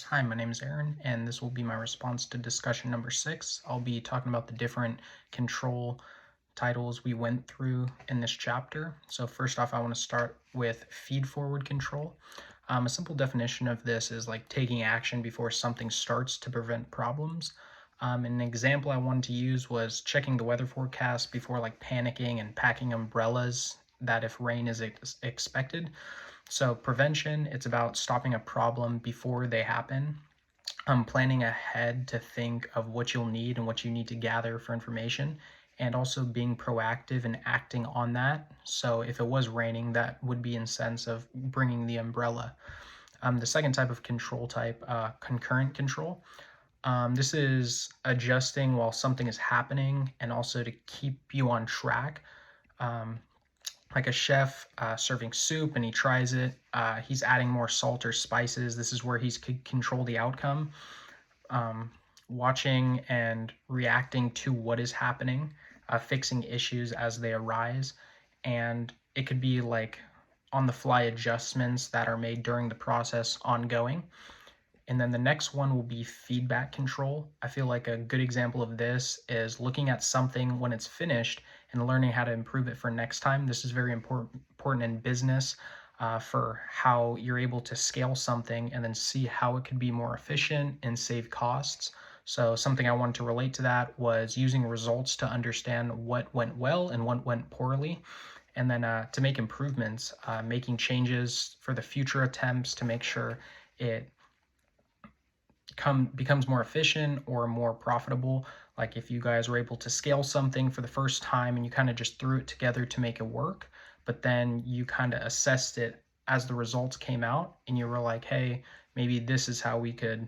Hi, my name is Aaron, and this will be my response to discussion number 6. I'll be talking about the different control titles we went through in this chapter. So first off, I want to start with feed-forward control. A simple definition of this is like taking action before something starts to prevent problems. An example I wanted to use was checking the weather forecast before like panicking and packing umbrellas that if rain is expected. So prevention, it's about stopping a problem before they happen. Planning ahead to think of what you'll need and what you need to gather for information, and also being proactive and acting on that. So if it was raining, that would be in sense of bringing the umbrella. The second type of control type, concurrent control. This is adjusting while something is happening and also to keep you on track. Um, like a chef serving soup and he tries it, he's adding more salt or spices. This is where he's could control the outcome. um, Watching and reacting to what is happening, fixing issues as they arise, and it could be like on the fly adjustments that are made during the process ongoing. And then the next one will be feedback control. I feel like a good example of this is looking at something when it's finished and learning how to improve it for next time. This is very important in business, for how you're able to scale something and then see how it could be more efficient and save costs. So something I wanted to relate to that was using results to understand what went well and what went poorly, and then to make improvements, making changes for the future attempts to make sure it becomes more efficient or more profitable. Like if you guys were able to scale something for the first time and you kind of just threw it together to make it work, but then you kind of assessed it as the results came out and you were like, hey, maybe this is how we could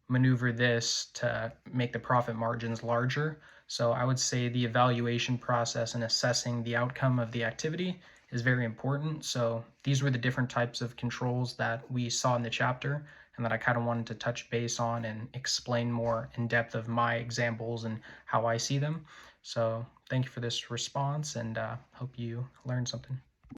maneuver this to make the profit margins larger. So I would say the evaluation process and assessing the outcome of the activity is very important. So these were the different types of controls that we saw in the chapter and that I kind of wanted to touch base on and explain more in depth of my examples and how I see them. So thank you for this response, and hope you learned something.